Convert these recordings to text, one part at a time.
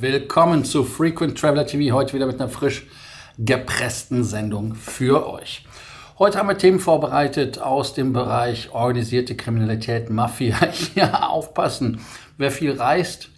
Willkommen zu Frequent Traveler TV, heute wieder mit einer frisch gepressten Sendung für euch. Heute haben wir Themen vorbereitet aus dem Bereich organisierte Kriminalität, Mafia. Ja, aufpassen, wer viel reist,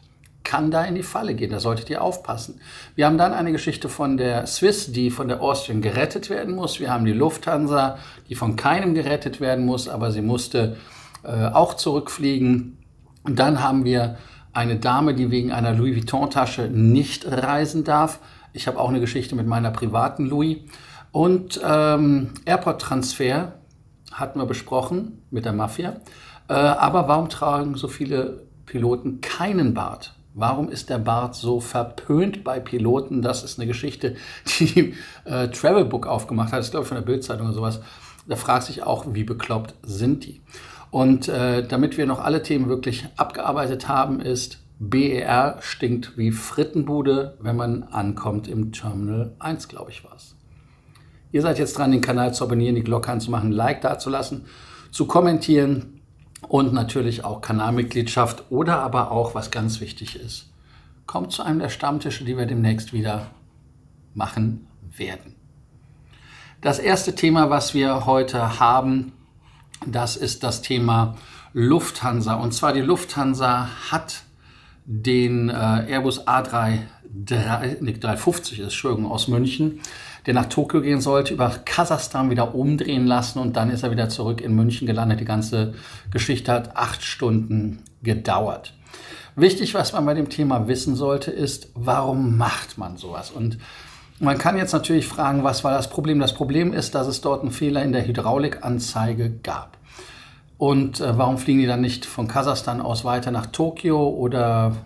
kann da in die Falle gehen, da solltet ihr aufpassen. Wir haben dann eine Geschichte von der Swiss, die von der Austrian gerettet werden muss. Wir haben die Lufthansa, die von keinem gerettet werden muss, aber sie musste auch zurückfliegen. Und dann haben wir eine Dame, die wegen einer Louis Vuitton-Tasche nicht reisen darf. Ich habe auch eine Geschichte mit meiner privaten Louis. Und Airport-Transfer hatten wir besprochen mit der Mafia. Aber warum tragen so viele Piloten keinen Bart? Warum ist der Bart so verpönt bei Piloten? Das ist eine Geschichte, die Travelbook aufgemacht hat. Das ist, glaube ich, von der Bild-Zeitung oder sowas. Da fragt sich auch, wie bekloppt sind die? Und damit wir noch alle Themen wirklich abgearbeitet haben, ist BER stinkt wie Frittenbude, wenn man ankommt im Terminal 1, glaube ich, war es. Ihr seid jetzt dran, den Kanal zu abonnieren, die Glocke anzumachen, ein Like dazulassen, zu kommentieren und natürlich auch Kanalmitgliedschaft oder aber auch, was ganz wichtig ist, kommt zu einem der Stammtische, die wir demnächst wieder machen werden. Das erste Thema, was wir heute haben, das ist das Thema Lufthansa. Und zwar die Lufthansa hat den Airbus A350 aus München, der nach Tokio gehen sollte, über Kasachstan wieder umdrehen lassen und dann ist er wieder zurück in München gelandet. Die ganze Geschichte hat 8 Stunden gedauert. Wichtig, was man bei dem Thema wissen sollte, ist, warum macht man sowas? Und man kann jetzt natürlich fragen, was war das Problem? Das Problem ist, dass es dort einen Fehler in der Hydraulikanzeige gab. Und warum fliegen die dann nicht von Kasachstan aus weiter nach Tokio oder...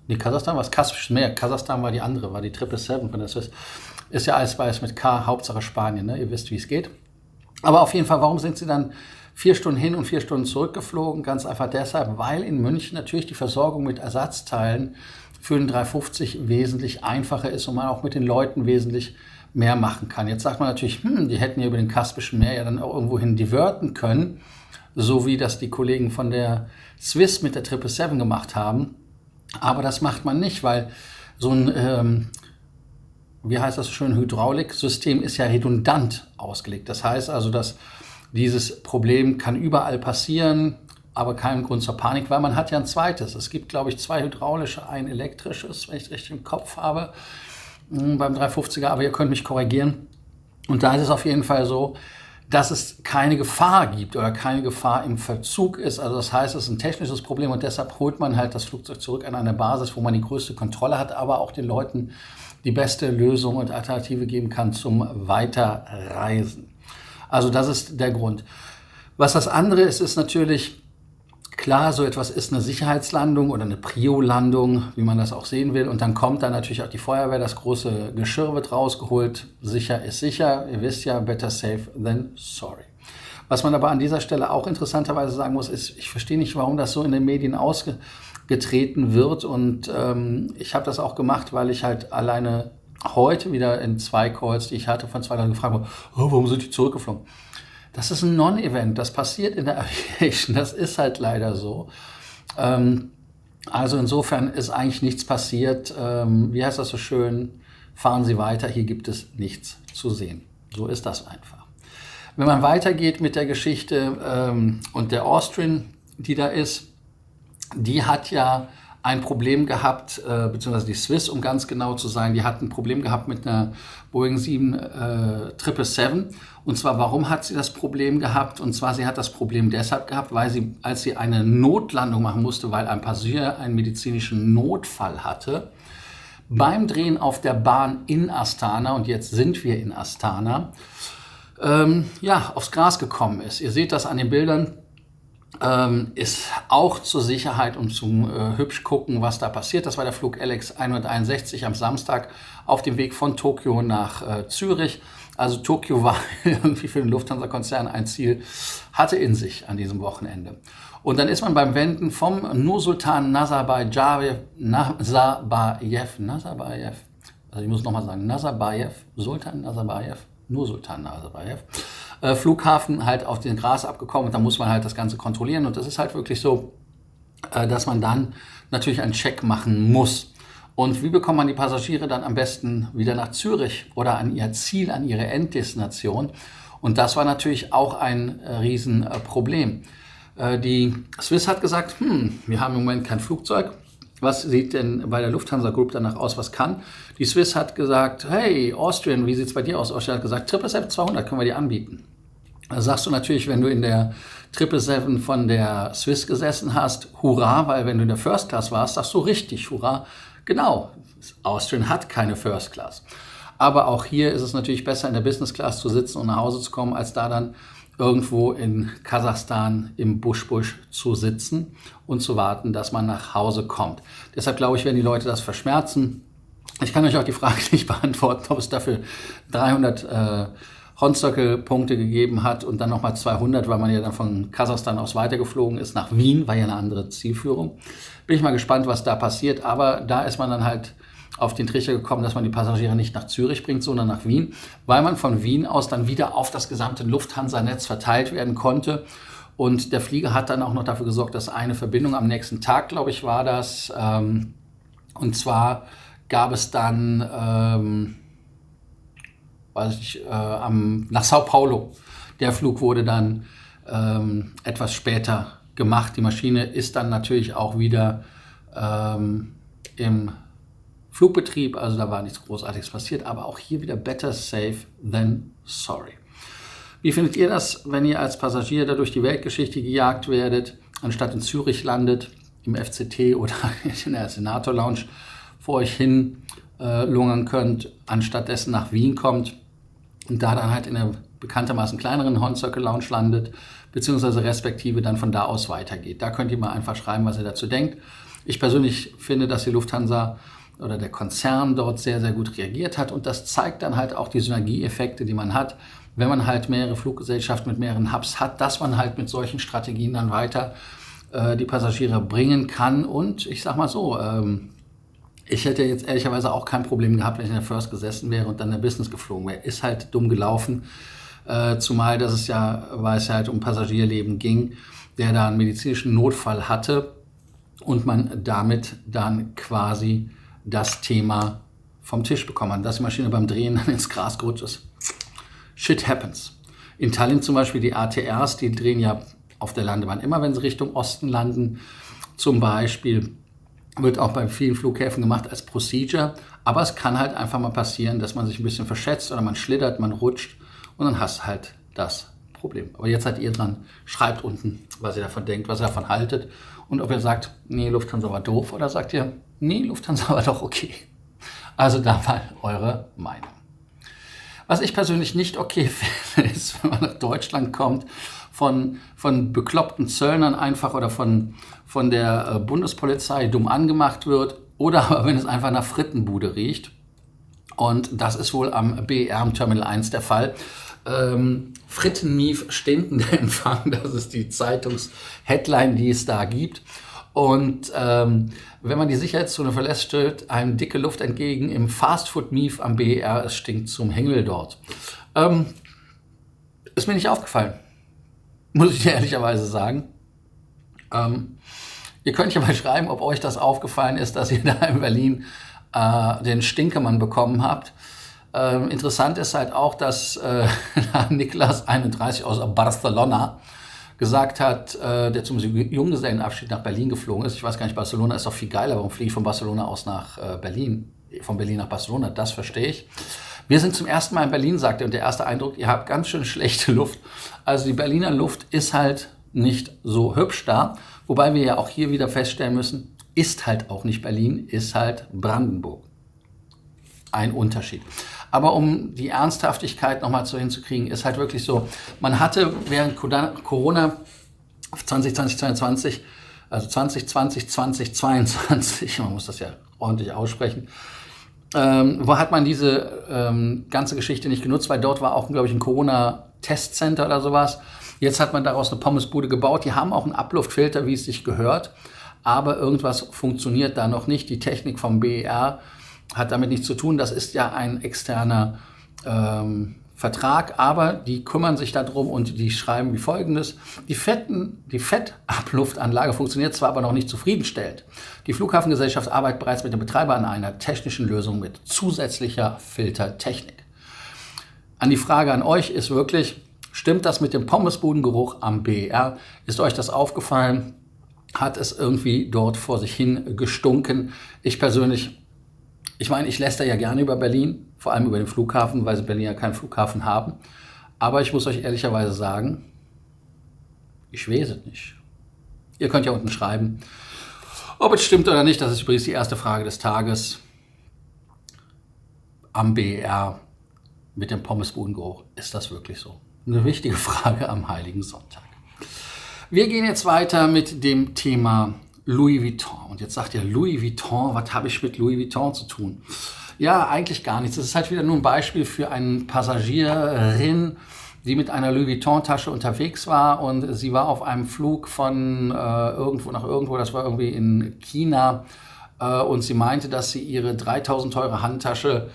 Nee, Kasachstan war das Kaspische Meer. Kasachstan war die andere, war die 777 von der Swiss. Ist ja alles weiß mit K, Hauptsache Spanien, ne? Ihr wisst, wie es geht. Aber auf jeden Fall, warum sind sie dann 4 Stunden hin und 4 Stunden zurückgeflogen? Ganz einfach deshalb, weil in München natürlich die Versorgung mit Ersatzteilen für den 350 wesentlich einfacher ist und man auch mit den Leuten wesentlich mehr machen kann. Jetzt sagt man natürlich, die hätten ja über den Kaspischen Meer ja dann auch irgendwohin diverten können, so wie das die Kollegen von der Swiss mit der 777 gemacht haben. Aber das macht man nicht, weil so ein, wie heißt das so schön, Hydrauliksystem ist ja redundant ausgelegt. Das heißt also, dass dieses Problem kann überall passieren, aber kein Grund zur Panik, weil man hat ja ein zweites. Es gibt, glaube ich, 2 hydraulische, ein elektrisches, wenn ich es richtig im Kopf habe, beim 350er, aber ihr könnt mich korrigieren. Und da ist es auf jeden Fall so, dass es keine Gefahr gibt oder keine Gefahr im Verzug ist. Also das heißt, es ist ein technisches Problem und deshalb holt man halt das Flugzeug zurück an eine Basis, wo man die größte Kontrolle hat, aber auch den Leuten die beste Lösung und Alternative geben kann zum Weiterreisen. Also das ist der Grund. Was das andere ist, ist natürlich... Klar, so etwas ist eine Sicherheitslandung oder eine Prio-Landung, wie man das auch sehen will. Und dann kommt dann natürlich auch die Feuerwehr, das große Geschirr wird rausgeholt. Sicher ist sicher. Ihr wisst ja, better safe than sorry. Was man aber an dieser Stelle auch interessanterweise sagen muss, ist, ich verstehe nicht, warum das so in den Medien ausgetreten wird. Und ich habe das auch gemacht, weil ich halt alleine heute wieder in 2 Calls, die ich hatte, von 2 Leuten gefragt habe, warum sind die zurückgeflogen? Das ist ein Non-Event, das passiert in der Aviation, das ist halt leider so. Also insofern ist eigentlich nichts passiert. Wie heißt das so schön? Fahren Sie weiter, hier gibt es nichts zu sehen. So ist das einfach. Wenn man weitergeht mit der Geschichte und der Austrian, die da ist, die hat ja ein Problem gehabt, beziehungsweise die Swiss, um ganz genau zu sein, die hat ein Problem gehabt mit einer Boeing 777. Und zwar, warum hat sie das Problem gehabt? Und zwar, sie hat das Problem deshalb gehabt, weil sie, als sie eine Notlandung machen musste, weil ein Passagier einen medizinischen Notfall hatte, beim Drehen auf der Bahn in Astana, und jetzt sind wir in Astana, aufs Gras gekommen ist. Ihr seht das an den Bildern. Ist auch zur Sicherheit und zum hübsch gucken, was da passiert. Das war der Flug LX 161 am Samstag auf dem Weg von Tokio nach Zürich. Also Tokio war irgendwie für den Lufthansa-Konzern ein Ziel, hatte in sich an diesem Wochenende. Und dann ist man beim Wenden vom Nursultan Nazarbayev, also ich muss nochmal sagen, Sultan Nazarbayev, Flughafen halt auf den Gras abgekommen und da muss man halt das Ganze kontrollieren und das ist halt wirklich so, dass man dann natürlich einen Check machen muss. Und wie bekommt man die Passagiere dann am besten wieder nach Zürich oder an ihr Ziel, an ihre Enddestination? Und das war natürlich auch ein Riesenproblem. Die Swiss hat gesagt, wir haben im Moment kein Flugzeug. Was sieht denn bei der Lufthansa Group danach aus, was kann? Die Swiss hat gesagt, hey, Austrian, wie sieht es bei dir aus? Austrian hat gesagt, 777-200 können wir dir anbieten. Da sagst du natürlich, wenn du in der 777 von der Swiss gesessen hast, hurra, weil wenn du in der First Class warst, sagst du richtig, hurra. Genau, Austrian hat keine First Class. Aber auch hier ist es natürlich besser, in der Business Class zu sitzen und nach Hause zu kommen, als da dann irgendwo in Kasachstan im Busch zu sitzen und zu warten, dass man nach Hause kommt. Deshalb glaube ich, werden die Leute das verschmerzen. Ich kann euch auch die Frage nicht beantworten, ob es dafür 300 Hornzirkel-Punkte gegeben hat und dann nochmal 200, weil man ja dann von Kasachstan aus weitergeflogen ist nach Wien, war ja eine andere Zielführung. Bin ich mal gespannt, was da passiert, aber da ist man dann halt auf den Trichter gekommen, dass man die Passagiere nicht nach Zürich bringt, sondern nach Wien, weil man von Wien aus dann wieder auf das gesamte Lufthansa-Netz verteilt werden konnte. Und der Flieger hat dann auch noch dafür gesorgt, dass eine Verbindung am nächsten Tag, glaube ich, war das. Und zwar gab es dann, nach Sao Paulo. Der Flug wurde dann etwas später gemacht. Die Maschine ist dann natürlich auch wieder im Flugbetrieb, also da war nichts Großartiges passiert, aber auch hier wieder better safe than sorry. Wie findet ihr das, wenn ihr als Passagier da durch die Weltgeschichte gejagt werdet, anstatt in Zürich landet, im FCT oder in der Senator Lounge vor euch hin lungern könnt, anstattdessen nach Wien kommt und da dann halt in der bekanntermaßen kleineren Hornzirkel Lounge landet, beziehungsweise respektive dann von da aus weitergeht. Da könnt ihr mal einfach schreiben, was ihr dazu denkt. Ich persönlich finde, dass die Lufthansa oder der Konzern dort sehr, sehr gut reagiert hat. Und das zeigt dann halt auch die Synergieeffekte, die man hat, wenn man halt mehrere Fluggesellschaften mit mehreren Hubs hat, dass man halt mit solchen Strategien dann weiter die Passagiere bringen kann. Und ich sag mal so, ich hätte jetzt ehrlicherweise auch kein Problem gehabt, wenn ich in der First gesessen wäre und dann in der Business geflogen wäre. Ist halt dumm gelaufen, zumal weil es ja halt um Passagierleben ging, der da einen medizinischen Notfall hatte und man damit dann quasi das Thema vom Tisch bekommen hat, dass die Maschine beim Drehen dann ins Gras gerutscht ist. Shit happens. In Tallinn zum Beispiel die ATRs, die drehen ja auf der Landebahn immer, wenn sie Richtung Osten landen. Zum Beispiel wird auch bei vielen Flughäfen gemacht als Procedure. Aber es kann halt einfach mal passieren, dass man sich ein bisschen verschätzt oder man schlittert, man rutscht und dann hast du halt das Problem. Aber jetzt seid ihr dran. Schreibt unten, was ihr davon denkt, was ihr davon haltet und ob ihr sagt, nee, Lufthansa war doof oder sagt ihr, nee, Lufthansa war doch okay. Also da mal eure Meinung. Was ich persönlich nicht okay finde, ist, wenn man nach Deutschland kommt, von bekloppten Zöllnern einfach oder von der Bundespolizei dumm angemacht wird oder aber wenn es einfach nach Frittenbude riecht. Und das ist wohl am BER im Terminal 1 der Fall. Frittenmief stinkender Empfang, das ist die Zeitungsheadline, die es da gibt. Und wenn man die Sicherheitszone verlässt, stellt einem dicke Luft entgegen im Fastfood-Mief am BER. Es stinkt zum Himmel dort. Ist mir nicht aufgefallen, muss ich dir ehrlicherweise sagen. Ihr könnt ja mal schreiben, ob euch das aufgefallen ist, dass ihr da in Berlin den Stinkemann bekommen habt. Interessant ist halt auch, dass Niklas 31 aus Barcelona gesagt hat, der zum Junggesellenabschied nach Berlin geflogen ist. Ich weiß gar nicht, Barcelona ist doch viel geiler. Warum fliege ich von Barcelona aus nach Berlin? Von Berlin nach Barcelona, das verstehe ich. Wir sind zum ersten Mal in Berlin, sagt er, und der erste Eindruck, ihr habt ganz schön schlechte Luft. Also die Berliner Luft ist halt nicht so hübsch da. Wobei wir ja auch hier wieder feststellen müssen, ist halt auch nicht Berlin, ist halt Brandenburg. Ein Unterschied. Aber um die Ernsthaftigkeit nochmal so hinzukriegen, ist halt wirklich so, man hatte während Corona 2020, also 2020, 2022, man muss das ja ordentlich aussprechen, wo hat man diese ganze Geschichte nicht genutzt, weil dort war auch, glaube ich, ein Corona-Testcenter oder sowas. Jetzt hat man daraus eine Pommesbude gebaut, die haben auch einen Abluftfilter, wie es sich gehört, aber irgendwas funktioniert da noch nicht. Die Technik vom BER hat damit nichts zu tun. Das ist ja ein externer Vertrag, aber die kümmern sich darum und die schreiben wie folgendes: Die Fettabluftsanlage funktioniert zwar, aber noch nicht zufriedenstellend. Die Flughafengesellschaft arbeitet bereits mit dem Betreiber an einer technischen Lösung mit zusätzlicher Filtertechnik. An die Frage an euch ist wirklich: Stimmt das mit dem Pommesbudengeruch am BER? Ist euch das aufgefallen? Hat es irgendwie dort vor sich hin gestunken? Ich persönlich, ich lästere ja gerne über Berlin, vor allem über den Flughafen, weil sie Berlin ja keinen Flughafen haben. Aber ich muss euch ehrlicherweise sagen, ich weiß es nicht. Ihr könnt ja unten schreiben, ob es stimmt oder nicht. Das ist übrigens die erste Frage des Tages. Am BER mit dem Pommesbudengeruch, ist das wirklich so? Eine wichtige Frage am Heiligen Sonntag. Wir gehen jetzt weiter mit dem Thema Louis Vuitton. Und jetzt sagt ihr, Louis Vuitton, was habe ich mit Louis Vuitton zu tun? Ja, eigentlich gar nichts. Es ist halt wieder nur ein Beispiel für eine Passagierin, die mit einer Louis Vuitton-Tasche unterwegs war. Und sie war auf einem Flug von irgendwo nach irgendwo, das war irgendwie in China. Und sie meinte, dass sie ihre 3.000 teure Handtasche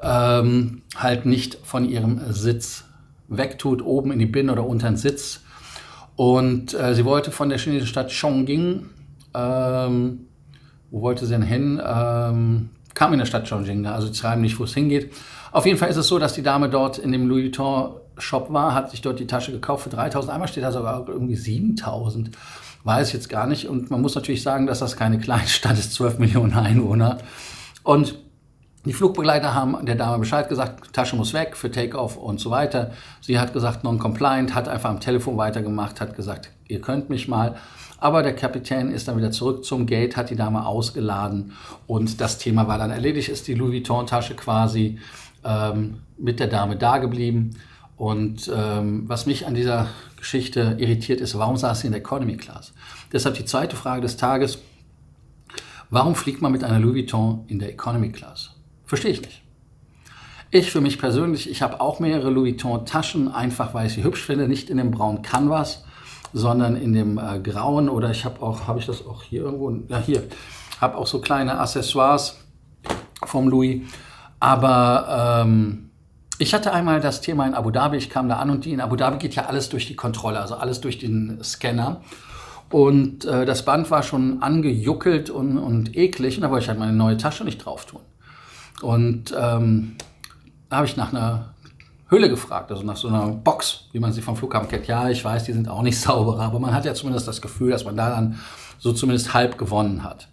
halt nicht von ihrem Sitz wegtut, oben in die Bin oder unter den Sitz. Und sie wollte von der chinesischen Stadt Chongqing, wo wollte sie denn hin? Kam in der Stadt Chongqing, also sie schreiben nicht, wo es hingeht. Auf jeden Fall ist es so, dass die Dame dort in dem Louis Vuitton Shop war, hat sich dort die Tasche gekauft für 3.000. Einmal steht da sogar irgendwie 7.000. Weiß ich jetzt gar nicht. Und man muss natürlich sagen, dass das keine Kleinstadt ist, 12 Millionen Einwohner. Und die Flugbegleiter haben der Dame Bescheid gesagt, Tasche muss weg für Takeoff und so weiter. Sie hat gesagt, non-compliant, hat einfach am Telefon weitergemacht, hat gesagt, ihr könnt mich mal. Aber der Kapitän ist dann wieder zurück zum Gate, hat die Dame ausgeladen und das Thema war dann erledigt. Ist die Louis Vuitton-Tasche quasi mit der Dame da geblieben. Und was mich an dieser Geschichte irritiert ist, warum saß sie in der Economy Class? Deshalb die zweite Frage des Tages: Warum fliegt man mit einer Louis Vuitton in der Economy Class? Verstehe ich nicht. Ich für mich persönlich, ich habe auch mehrere Louis Vuitton-Taschen, einfach weil ich sie hübsch finde, nicht in dem braunen Canvas, sondern in dem grauen, oder ich habe ich das auch hier irgendwo? Ja, hier. Habe auch so kleine Accessoires vom Louis. Aber ich hatte einmal das Thema in Abu Dhabi, ich kam da an und in Abu Dhabi geht ja alles durch die Kontrolle, also alles durch den Scanner. Und das Band war schon angejuckelt und eklig und da wollte ich halt meine neue Tasche nicht drauf tun. Und da habe ich nach einer Hülle gefragt, also nach so einer Box, wie man sie vom Flughafen kennt. Ja, ich weiß, die sind auch nicht sauberer, aber man hat ja zumindest das Gefühl, dass man da dann so zumindest halb gewonnen hat.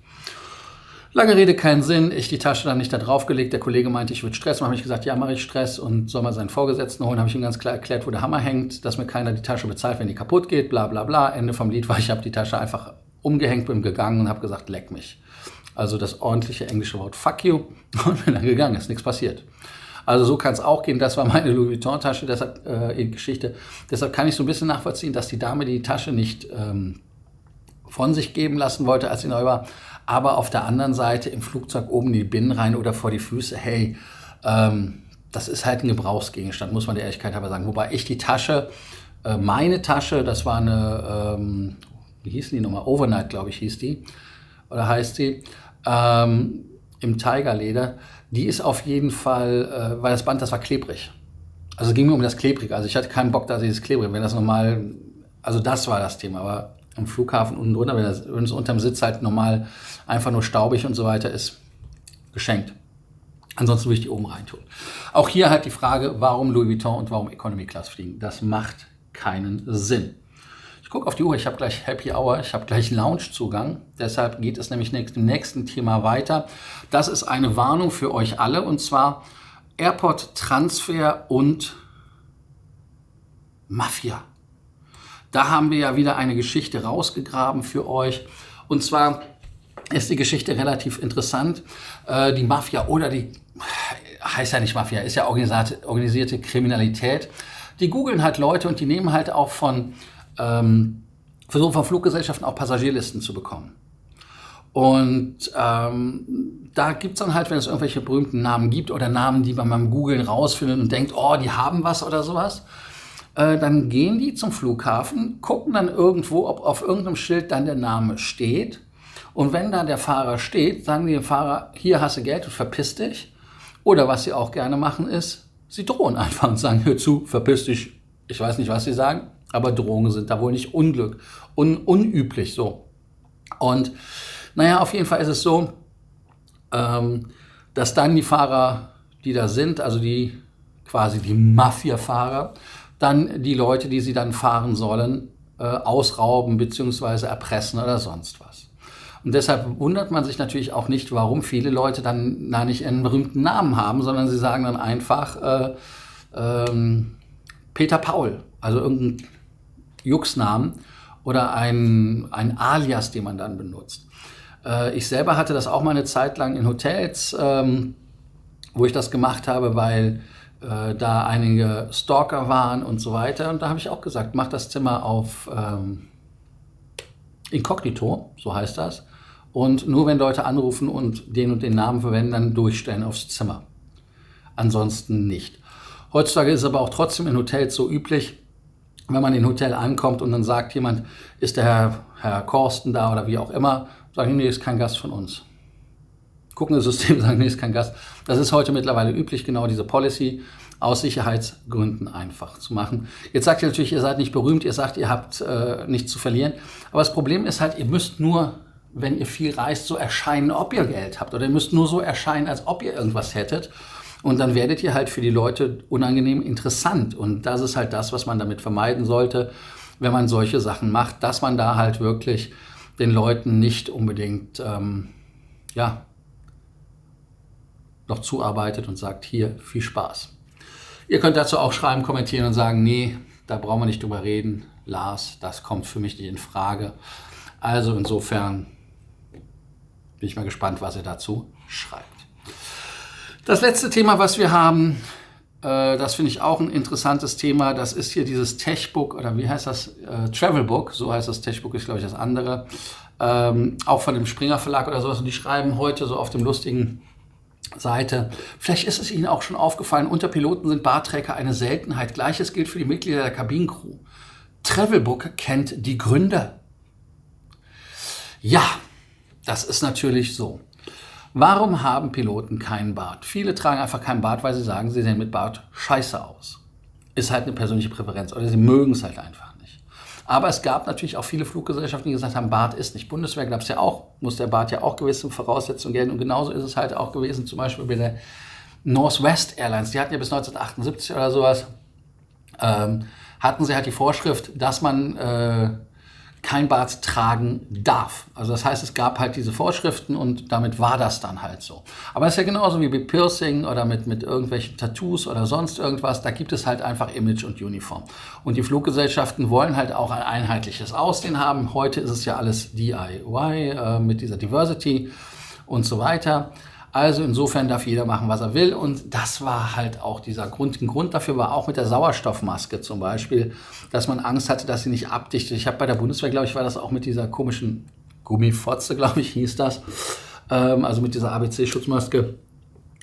Lange Rede, keinen Sinn. Ich die Tasche dann nicht da draufgelegt. Der Kollege meinte, ich würde Stress machen. Habe ich gesagt, ja, mache ich Stress und soll mal seinen Vorgesetzten holen. Habe ich ihm ganz klar erklärt, wo der Hammer hängt, dass mir keiner die Tasche bezahlt, wenn die kaputt geht, bla bla bla. Ende vom Lied war, ich habe die Tasche einfach umgehängt, bin gegangen und habe gesagt, leck mich. Also das ordentliche englische Wort fuck you und bin dann gegangen, ist nichts passiert. Also so kann es auch gehen. Das war meine Louis Vuitton-Tasche, deshalb Geschichte. Deshalb kann ich so ein bisschen nachvollziehen, dass die Dame die Tasche nicht von sich geben lassen wollte, als sie neu war. Aber auf der anderen Seite im Flugzeug oben in die Binnen rein oder vor die Füße, hey, das ist halt ein Gebrauchsgegenstand, muss man der Ehrlichkeit halber sagen. Wobei ich die Tasche, meine Tasche, das war eine, wie hieß die nochmal? Overnight, glaube ich, hieß die. Oder heißt die. Im Tigerleder. Die ist auf jeden Fall, weil das Band, das war klebrig. Also es ging mir um das Klebrige. Also ich hatte keinen Bock, dass dieses Klebrige, wenn das normal, also das war das Thema. Aber am Flughafen unten drunter, wenn es unterm Sitz halt normal einfach nur staubig und so weiter ist, geschenkt. Ansonsten würde ich die oben reintun. Auch hier halt die Frage, warum Louis Vuitton und warum Economy Class fliegen. Das macht keinen Sinn. Ich gucke auf die Uhr, ich habe gleich Happy Hour, ich habe gleich Loungezugang. Deshalb geht es nämlich im nächsten Thema weiter. Das ist eine Warnung für euch alle, und zwar Airport Transfer und Mafia. Da haben wir ja wieder eine Geschichte rausgegraben für euch. Und zwar ist die Geschichte relativ interessant. Die Mafia, oder die, heißt ja nicht Mafia, ist ja organisierte Kriminalität. Die googeln halt Leute und die nehmen halt auch versuchen von Fluggesellschaften auch Passagierlisten zu bekommen. Und da gibt es dann halt, wenn es irgendwelche berühmten Namen gibt oder Namen, die man beim Googlen rausfindet und denkt, oh, die haben was oder sowas, dann gehen die zum Flughafen, gucken dann irgendwo, ob auf irgendeinem Schild dann der Name steht. Und wenn da der Fahrer steht, sagen die dem Fahrer, hier hast du Geld und verpiss dich. Oder was sie auch gerne machen ist, sie drohen einfach und sagen, hör zu, verpiss dich. Ich weiß nicht, was sie sagen, aber Drohungen sind da wohl nicht unüblich so. Und naja, auf jeden Fall ist es so, dass dann die Fahrer, die da sind, also die quasi die Mafia-Fahrer, dann die Leute, die sie dann fahren sollen, ausrauben bzw. erpressen oder sonst was. Und deshalb wundert man sich natürlich auch nicht, warum viele Leute dann nicht einen berühmten Namen haben, sondern sie sagen dann einfach Peter Paul, also irgendein Juxnamen oder ein Alias, den man dann benutzt. Ich selber hatte das auch mal eine Zeit lang in Hotels, wo ich das gemacht habe, weil da einige Stalker waren und so weiter. Und da habe ich auch gesagt, mach das Zimmer auf Inkognito, so heißt das. Und nur wenn Leute anrufen und den Namen verwenden, dann durchstellen aufs Zimmer. Ansonsten nicht. Heutzutage ist es aber auch trotzdem in Hotels so üblich, wenn man in ein Hotel ankommt und dann sagt jemand, ist der Herr Korsten da oder wie auch immer, sagen, nee, ist kein Gast von uns. Gucken das System, sagen, nee, ist kein Gast. Das ist heute mittlerweile üblich, genau diese Policy aus Sicherheitsgründen einfach zu machen. Jetzt sagt ihr natürlich, ihr seid nicht berühmt, ihr sagt, ihr habt nichts zu verlieren. Aber das Problem ist halt, ihr müsst nur, wenn ihr viel reist, so erscheinen, ob ihr Geld habt. Oder ihr müsst nur so erscheinen, als ob ihr irgendwas hättet. Und dann werdet ihr halt für die Leute unangenehm interessant. Und das ist halt das, was man damit vermeiden sollte, wenn man solche Sachen macht, dass man da halt wirklich den Leuten nicht unbedingt noch zuarbeitet und sagt, hier, viel Spaß. Ihr könnt dazu auch schreiben, kommentieren und sagen, nee, da brauchen wir nicht drüber reden. Lars, das kommt für mich nicht in Frage. Also insofern bin ich mal gespannt, was ihr dazu schreibt. Das letzte Thema, was wir haben, das finde ich auch ein interessantes Thema. Das ist hier dieses Techbook, oder wie heißt das? Travelbook, so heißt das. Techbook ist, glaube ich, das andere. Auch von dem Springer Verlag oder sowas. Und die schreiben heute so auf dem lustigen Seite. Vielleicht ist es Ihnen auch schon aufgefallen, unter Piloten sind Bartträger eine Seltenheit. Gleiches gilt für die Mitglieder der Kabinencrew. Travelbook kennt die Gründer. Ja, das ist natürlich so. Warum haben Piloten keinen Bart? Viele tragen einfach keinen Bart, weil sie sagen, sie sehen mit Bart scheiße aus. Ist halt eine persönliche Präferenz oder sie mögen es halt einfach nicht. Aber es gab natürlich auch viele Fluggesellschaften, die gesagt haben, Bart ist nicht. Bundeswehr gab es ja auch, muss der Bart ja auch gewisse Voraussetzungen gelten. Und genauso ist es halt auch gewesen, zum Beispiel bei der Northwest Airlines. Die hatten ja bis 1978 oder sowas, hatten sie halt die Vorschrift, dass man kein Bart tragen darf. Also das heißt, es gab halt diese Vorschriften und damit war das dann halt so. Aber es ist ja genauso wie bei Piercing oder mit irgendwelchen Tattoos oder sonst irgendwas. Da gibt es halt einfach Image und Uniform. Und die Fluggesellschaften wollen halt auch ein einheitliches Aussehen haben. Heute ist es ja alles DIY mit dieser Diversity und so weiter. Also insofern darf jeder machen, was er will. Und das war halt auch dieser Grund. Ein Grund dafür war auch mit der Sauerstoffmaske zum Beispiel, dass man Angst hatte, dass sie nicht abdichtet. Ich habe bei der Bundeswehr, glaube ich, war das auch mit dieser komischen Gummifotze, glaube ich, hieß das. Also mit dieser ABC-Schutzmaske,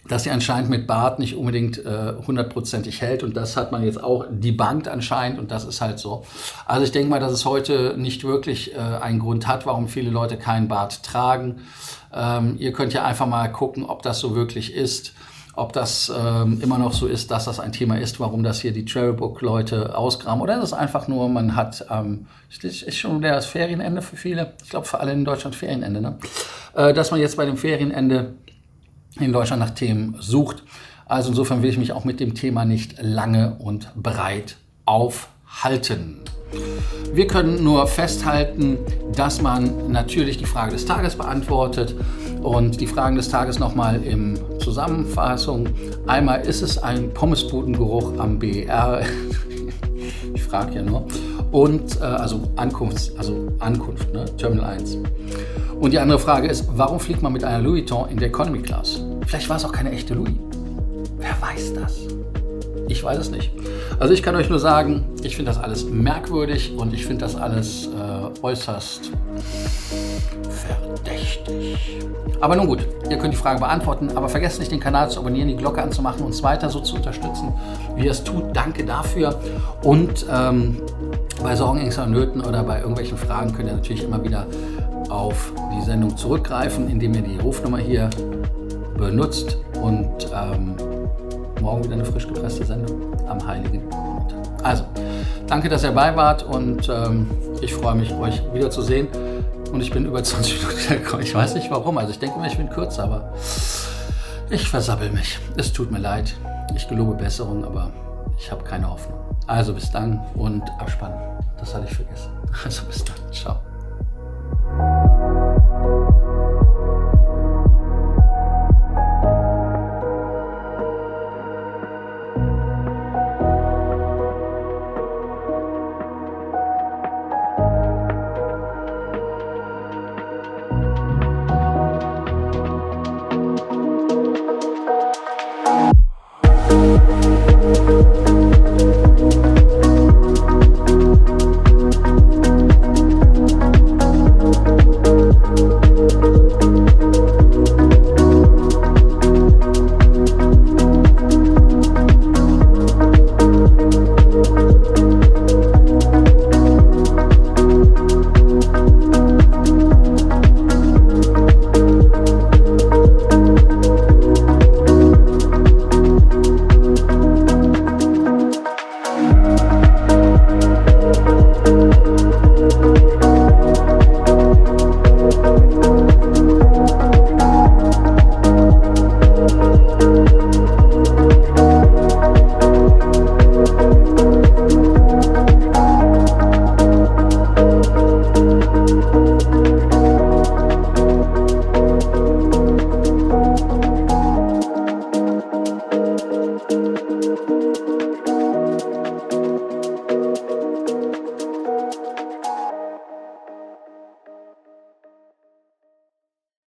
dass sie anscheinend mit Bart nicht unbedingt 100%ig hält. Und das hat man jetzt auch debunked anscheinend und das ist halt so. Also ich denke mal, dass es heute nicht wirklich einen Grund hat, warum viele Leute keinen Bart tragen. Ihr könnt ja einfach mal gucken, ob das so wirklich ist, ob das immer noch so ist, dass das ein Thema ist, warum das hier die Travelbook-Leute ausgraben. Oder ist es einfach nur, man hat, ist schon wieder das Ferienende für viele, ich glaube für alle in Deutschland Ferienende, ne? Dass man jetzt bei dem Ferienende in Deutschland nach Themen sucht. Also insofern will ich mich auch mit dem Thema nicht lange und breit aufhalten. Wir können nur festhalten, dass man natürlich die Frage des Tages beantwortet und die Fragen des Tages nochmal in Zusammenfassung. Einmal, ist es ein Pommesbudengeruch am BER? Ich frage ja nur. Und Ankunft, ne? Terminal 1. Und die andere Frage ist, warum fliegt man mit einer Louis Vuitton in der Economy Class? Vielleicht war es auch keine echte Louis. Wer weiß das? Ich weiß es nicht. Also ich kann euch nur sagen, ich finde das alles merkwürdig und ich finde das alles äußerst verdächtig. Aber nun gut, ihr könnt die Frage beantworten, aber vergesst nicht, den Kanal zu abonnieren, die Glocke anzumachen und uns weiter so zu unterstützen, wie ihr es tut. Danke dafür. Und bei Sorgen, Ängsten und Nöten oder bei irgendwelchen Fragen könnt ihr natürlich immer wieder auf die Sendung zurückgreifen, indem ihr die Rufnummer hier benutzt und morgen wieder eine frisch gepresste Sendung am Heiligen Montag. Also, danke, dass ihr dabei wart und ich freue mich, euch wiederzusehen. Und ich bin über 20 Minuten gekommen. Ich weiß nicht warum. Also ich denke immer, ich bin kürzer, aber ich versabbel mich. Es tut mir leid. Ich gelobe Besserung, aber ich habe keine Hoffnung. Also bis dann und abspannen. Das hatte ich vergessen. Also bis dann. Ciao.